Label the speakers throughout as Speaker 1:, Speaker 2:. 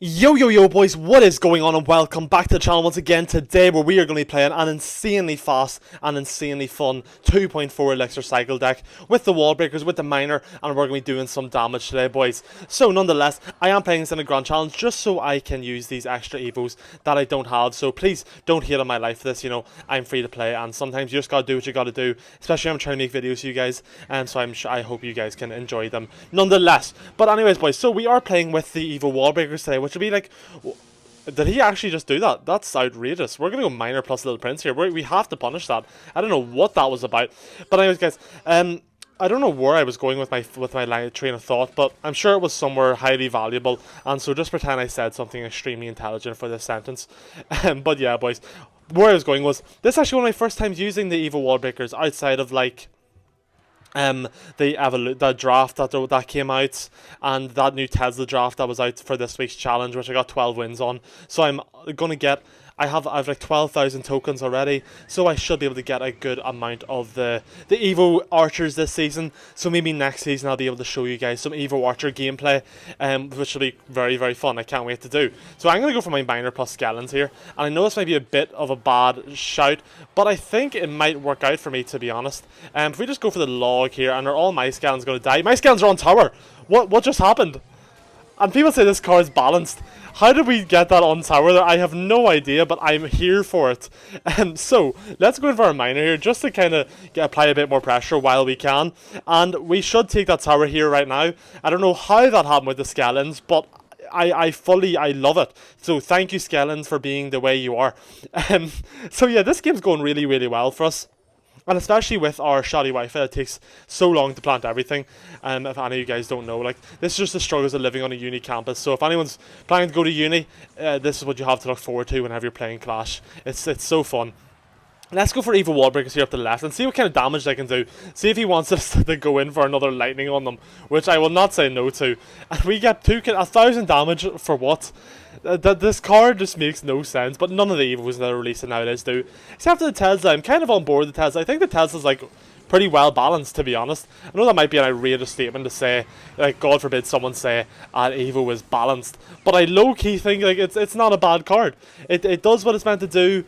Speaker 1: Yo boys, what is going on and welcome back to the channel once again today where we are going to be playing an insanely fast and insanely fun 2.4 Elixir cycle deck with the wall breakers, with the miner, and we're going to be doing some damage today boys. So nonetheless, I am playing this in a grand challenge just so I can use these extra evos that I don't have, so please don't hate on my life for this, you know, I'm free to play and sometimes you just gotta do what you gotta do, especially when I'm trying to make videos for you guys, and so I hope you guys can enjoy them nonetheless. But anyways boys, so we are playing with the evo wall breakers today, which will be like, did he actually just do that? That's outrageous. We're gonna go miner plus little prince here. We have to punish that. I don't know what that was about. But anyways, guys, I don't know where I was going with my train of thought, but I'm sure it was somewhere highly valuable. And so just pretend I said something extremely intelligent for this sentence. But yeah, boys, where I was going was this is actually one of my first times using the evo wall breakers outside of like the draft that came out, and that new Tesla draft that was out for this week's challenge, which I got 12 wins on. So I'm gonna get, I've like 12,000 tokens already, so I should be able to get a good amount of the Evo archers this season. So maybe next season I'll be able to show you guys some Evo archer gameplay, which will be very fun. I can't wait to do. So I'm gonna go for my miner plus skeletons here, and I know this might be a bit of a bad shout, but I think it might work out for me, to be honest. If we just go for the log here, and are all my skeletons gonna die? My skeletons are on tower. What just happened? And people say this car is balanced. How did we get that on tower there? I have no idea, but I'm here for it. So, let's go in for our miner here, just to kind of apply a bit more pressure while we can. And we should take that tower here right now. I don't know how that happened with the skeletons, but I love it. So thank you, skeletons, for being the way you are. So yeah, this game's going really well for us. And especially with our shoddy Wi-Fi, it takes so long to plant everything. If any of you guys don't know, like, this is just the struggles of living on a uni campus. So if anyone's planning to go to uni, this is what you have to look forward to whenever you're playing Clash. It's so fun. Let's go for Evil Wallbreakers here up to the left and see what kind of damage they can do. See if he wants us to go in for another lightning on them, which I will not say no to. And we get 1,000 damage for what? This card just makes no sense, but none of the Evos that are releasing nowadays do. Except for the Tesla. I'm kind of on board with the Tesla. I think the Tesla's like pretty well balanced, to be honest. I know that might be an outrageous statement to say, like, God forbid someone say Evo is balanced, but I low-key think like it's not a bad card. It does what it's meant to do.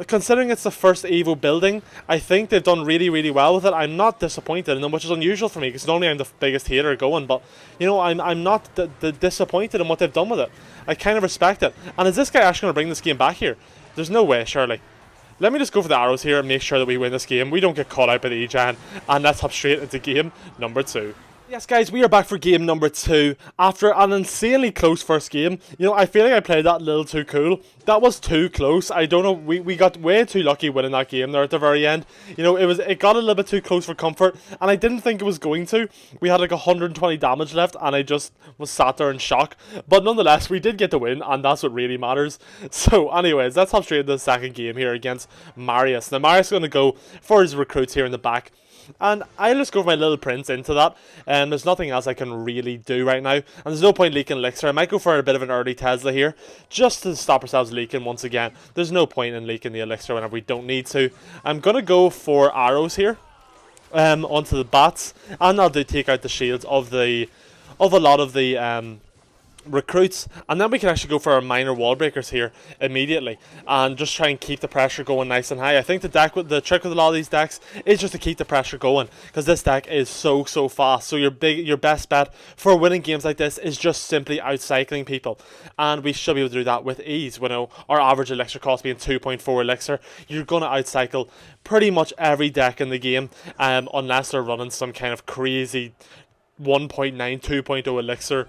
Speaker 1: Considering it's the first Evo building, I think they've done really well with it. I'm not disappointed in them, which is unusual for me, because normally I'm the biggest hater going, but you know, I'm not disappointed in what they've done with it. I kind of respect it. And is this guy actually going to bring this game back here? There's no way, surely. Let me just go for the arrows here and make sure that we win this game. We don't get caught out by the E-Giant. And let's hop straight into game number 2. Yes, guys, we are back for game number 2 after an insanely close first game. You know, I feel like I played that a little too cool. That was too close. I don't know. We got way too lucky winning that game there at the very end. You know, it got a little bit too close for comfort, and I didn't think it was going to. We had like 120 damage left, and I just was sat there in shock. But nonetheless, we did get the win, and that's what really matters. So, anyways, let's hop straight into the second game here against Marius. Now, Marius is going to go for his recruits here in the back. And I'll just go for my little prince into that. There's nothing else I can really do right now. And there's no point leaking Elixir. I might go for a bit of an early Tesla here, just to stop ourselves leaking once again. There's no point in leaking the Elixir whenever we don't need to. I'm going to go for arrows here, onto the bats. And I'll take out the shields of a lot of the recruits, and then we can actually go for our minor wall breakers here immediately and just try and keep the pressure going nice and high. I think the trick with a lot of these decks is just to keep the pressure going, because this deck is so fast. So your best bet for winning games like this is just simply outcycling people, and we should be able to do that with ease. You know, our average elixir cost being 2.4 elixir, you're going to outcycle pretty much every deck in the game, unless they're running some kind of crazy 1.9, 2.0 elixir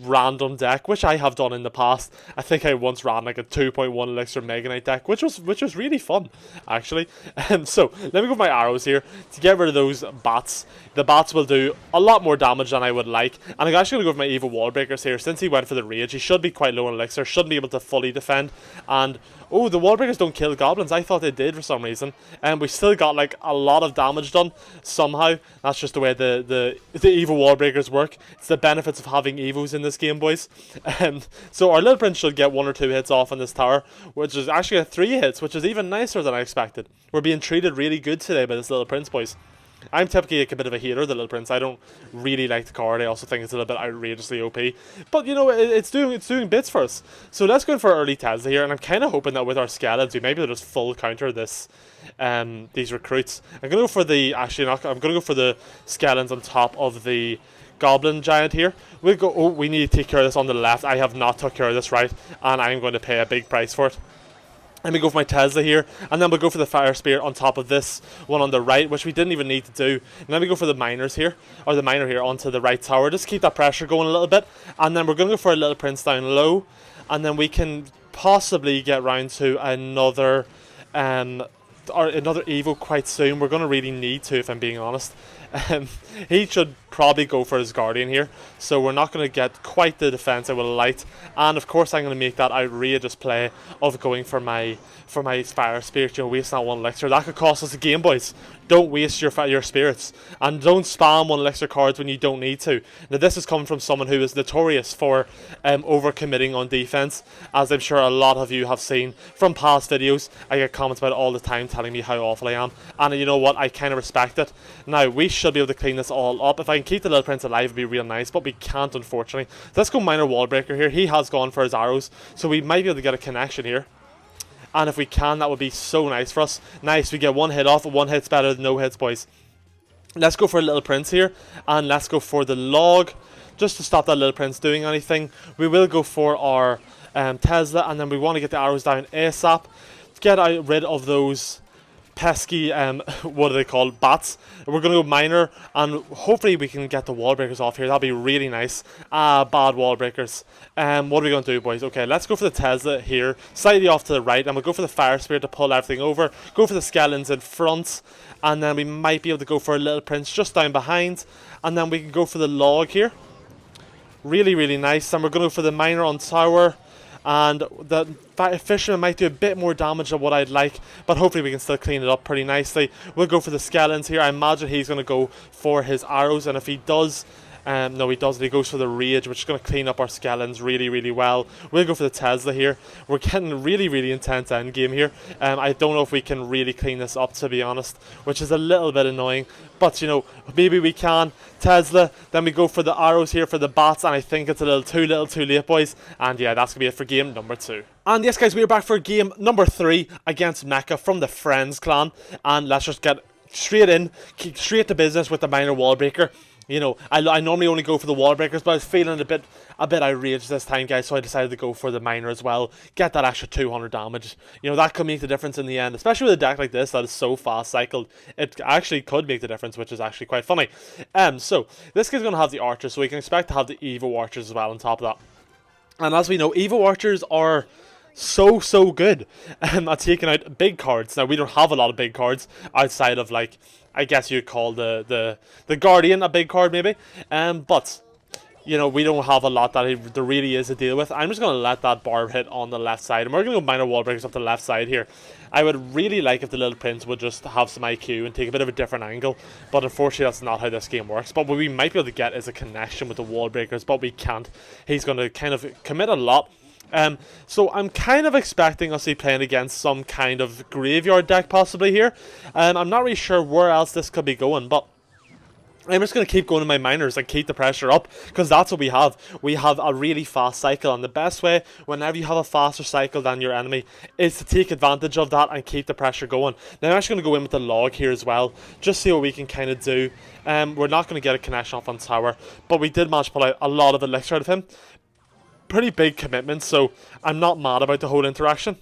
Speaker 1: random deck, which I have done in the past. I think I once ran like a 2.1 elixir Mega Knight deck, which was really fun, actually. So let me go with my arrows here to get rid of those bats. The bats will do a lot more damage than I would like, and I'm actually going to go with my evil wall breakers here. Since he went for the rage, he should be quite low on elixir, shouldn't be able to fully defend. And oh, the wall breakers don't kill goblins. I thought they did for some reason, and we still got like a lot of damage done somehow. That's just the way the evil wall breakers work. It's the benefits of having evos in this game, boys. So our little prince should get 1 or 2 hits off on this tower, which is actually 3 hits, which is even nicer than I expected. We're being treated really good today by this little prince, boys. I'm typically like a bit of a hater of the Little Prince. I don't really like the card. I also think it's a little bit outrageously OP. But you know, it's doing bits for us. So let's go in for early Tesla here, and I'm kind of hoping that with our skeletons, we might be able to just full counter this, these recruits. I'm gonna go for the I'm gonna go for the skeletons on top of the Goblin Giant here. We'll go. Oh, we need to take care of this on the left. I have not took care of this right, and I'm going to pay a big price for it. Let me go for my Tesla here, and then we'll go for the Fire Spirit on top of this one on the right, which we didn't even need to do. And then we go for the miners here, or the miner here onto the right tower. Just keep that pressure going a little bit, and then we're going to go for a Little Prince down low, and then we can possibly get round to another Evo quite soon. We're going to really need to, if I'm being honest. He should probably go for his Guardian here, so we're not going to get quite the defense I would like, and of course I'm going to make that outrageous play of going for my Fire Spirit. You know, wasting that 1 elixir, that could cost us a game, boys. Don't waste your spirits, and don't spam 1 elixir cards when you don't need to. Now this is coming from someone who is notorious for overcommitting on defense, as I'm sure a lot of you have seen from past videos. I get comments about it all the time telling me how awful I am, and you know what, I kind of respect it. Now we should be able to clean this all up. If I can keep the Little Prince alive, it'd be real nice, but we can't, unfortunately. So let's go Miner Wall Breaker here. He has gone for his arrows, so we might be able to get a connection here. And if we can, that would be so nice for us. Nice, we get 1 hit off. 1 hit's better than no hits, boys. Let's go for a Little Prince here, and let's go for the log, just to stop that Little Prince doing anything. We will go for our Tesla, and then we want to get the arrows down ASAP. Get rid of those pesky, what are they called, bats. We're going to go miner, and hopefully we can get the wall breakers off here. That'll be really nice. Bad wall breakers. What are we going to do, boys? Okay, let's go for the Tesla here, slightly off to the right, and we'll go for the Fire Spirit to pull everything over. Go for the skeletons in front, and then we might be able to go for a Little Prince just down behind, and then we can go for the log here. Really, really nice. And we're going to go for the miner on tower. And the fisherman might do a bit more damage than what I'd like, but hopefully we can still clean it up pretty nicely. We'll go for the skeletons here. I imagine he's going to go for his arrows, and if he does, no he doesn't, he goes for the rage, which is going to clean up our skeletons really, really well. We'll go for the Tesla here. We're getting a really, really intense end game here. I don't know if we can really clean this up, to be honest, which is a little bit annoying, but you know, maybe we can. Tesla, then we go for the arrows here for the bats, and I think it's a little too late, boys. And yeah, that's gonna be it for game number 2. And yes, guys, we're back for game number 3 against Mecha from the Friends clan, and let's just get straight to business with the miner wall breaker. You know, I normally only go for the wall breakers, but I was feeling a bit outraged this time, guys, so I decided to go for the miner as well. Get that extra 200 damage. You know, that could make the difference in the end, especially with a deck like this that is so fast cycled. It actually could make the difference, which is actually quite funny. So this kid's going to have the archers, so we can expect to have the Evo archers as well on top of that. And as we know, Evo archers are so good at taking out big cards. Now, we don't have a lot of big cards outside of, like, I guess you'd call the Guardian a big card, maybe. But you know, we don't have a lot that there really is to deal with. I'm just going to let that barb hit on the left side, and we're going to go miner wall breakers up the left side here. I would really like if the Little Prince would just have some IQ and take a bit of a different angle, but unfortunately that's not how this game works. But what we might be able to get is a connection with the wall breakers, but we can't. He's going to kind of commit a lot. So I'm kind of expecting us to be playing against some kind of graveyard deck possibly here. I'm not really sure where else this could be going, but I'm just going to keep going to my miners and keep the pressure up, because that's what we have. We have a really fast cycle, and the best way whenever you have a faster cycle than your enemy is to take advantage of that and keep the pressure going. Now I'm actually going to go in with the log here as well, just see what we can kind of do. We're not going to get a connection off on tower, but we did manage to pull out a lot of elixir out of him. Pretty big commitment, so I'm not mad about the whole interaction.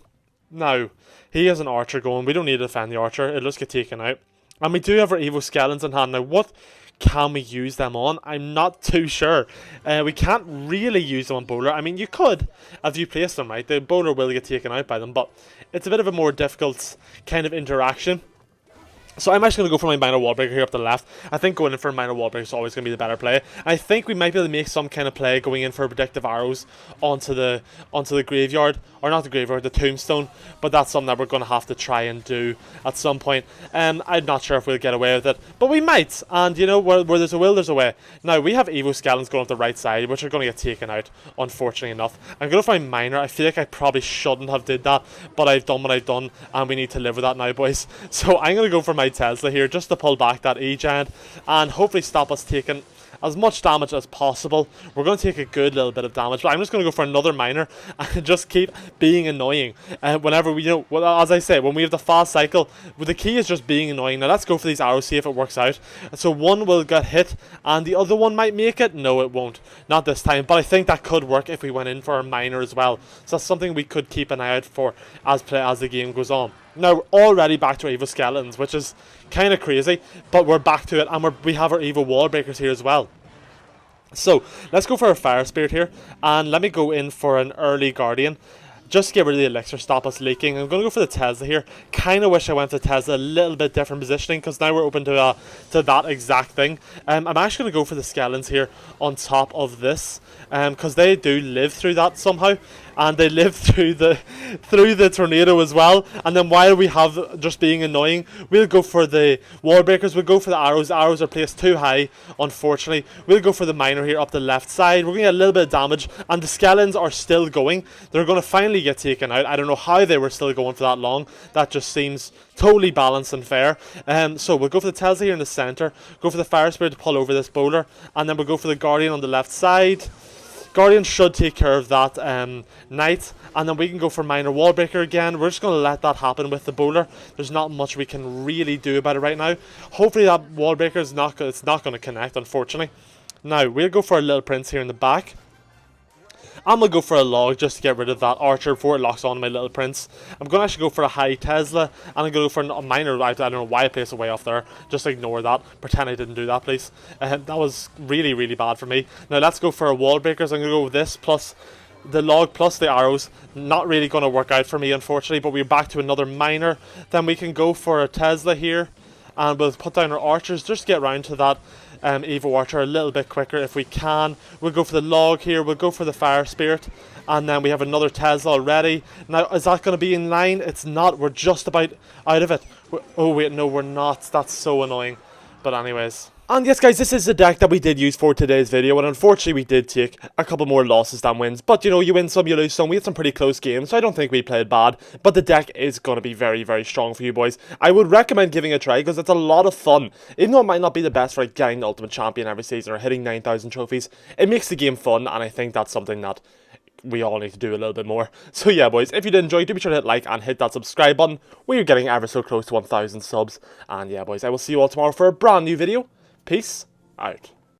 Speaker 1: Now, he has an archer going. We don't need to defend the archer. It'll just get taken out. And we do have our Evo skeletons in hand. Now, what can we use them on? I'm not too sure. We can't really use them on bowler. I mean, you could, if you place them right. The bowler will get taken out by them, but it's a bit of a more difficult kind of interaction. So I'm actually going to go for my miner wall breaker here up the left. I think going in for a miner wall breaker is always going to be the better play. I think we might be able to make some kind of play going in for predictive arrows onto the graveyard or not the graveyard, the tombstone, but that's something that we're going to have to try and do at some point. I'm not sure if we'll get away with it, but we might, and you know, where there's a will, there's a way. Now, we have Evo Skeletons going up the right side, which are going to get taken out, unfortunately enough. I'm going to find Miner. I feel like I probably shouldn't have did that, but I've done what I've done, and we need to live with that now, boys. So I'm going to go for my Tesla here, just to pull back that E-Giant, and hopefully stop us taking as much damage as possible. We're going to take a good little bit of damage, but I'm just going to go for another Miner and just keep being annoying. Whenever we, you know, as I say, when we have the fast cycle, the key is just being annoying. Now let's go for these arrows, see if it works out. So one will get hit, and the other one might make it. No, it won't. Not this time, but I think that could work if we went in for a Miner as well. So that's something we could keep an eye out for as the game goes on. Now, we're already back to our Evo Skeletons, which is kind of crazy, but we're back to it, and we have our Evo Wall Breakers here as well. So, let's go for a Fire Spirit here, and let me go in for an early Guardian. Just to get rid of the Elixir, stop us leaking. I'm going to go for the Tesla here. Kind of wish I went for Tesla, a little bit different positioning, because now we're open to that exact thing. I'm actually going to go for the Skeletons here on top of this, because they do live through that somehow. And they live through the tornado as well. And then while we have just being annoying, we'll go for the wall breakers. We'll go for the arrows. The arrows are placed too high, unfortunately. We'll go for the Miner here up the left side. We're going to get a little bit of damage, and the skeletons are still going. They're going to finally get taken out. I don't know how they were still going for that long. That just seems totally balanced and fair. So we'll go for the Tesla here in the center. Go for the Fire Spirit to pull over this bowler, and then we'll go for the Guardian on the left side. Guardian should take care of that Knight, and then we can go for Miner Wallbreaker again. We're just going to let that happen with the bowler. There's not much we can really do about it right now. Hopefully that Wallbreaker is not going to connect, unfortunately. Now, we'll go for a Little Prince here in the back. I'm going to go for a log just to get rid of that archer before it locks on my Little Prince. I'm going to actually go for a high Tesla, and I'm going to go for a Miner. I don't know why I placed it way off there. Just ignore that. Pretend I didn't do that, please. That was really, really bad for me. Now let's go for a wall breakers. I'm going to go with this plus the log plus the arrows. Not really going to work out for me, unfortunately, but we're back to another Miner. Then we can go for a Tesla here, and we'll put down our archers just to get around to that Evo Archer a little bit quicker if we can. We'll go for the log here, we'll go for the Fire Spirit, and then we have another Tesla already. Now, is that going to be in line? It's not. We're just about out of it. Oh wait, no, we're not. That's so annoying. But anyways. And yes guys, this is the deck that we did use for today's video, and unfortunately we did take a couple more losses than wins, but you know, you win some, you lose some. We had some pretty close games, so I don't think we played bad, but the deck is going to be very, very strong for you boys. I would recommend giving it a try, because it's a lot of fun. Even though it might not be the best for like, getting the Ultimate Champion every season or hitting 9,000 trophies, it makes the game fun, and I think that's something that we all need to do a little bit more. So yeah boys, if you did enjoy, do be sure to hit like and hit that subscribe button. We're getting ever so close to 1,000 subs, and yeah boys, I will see you all tomorrow for a brand new video. Peace out.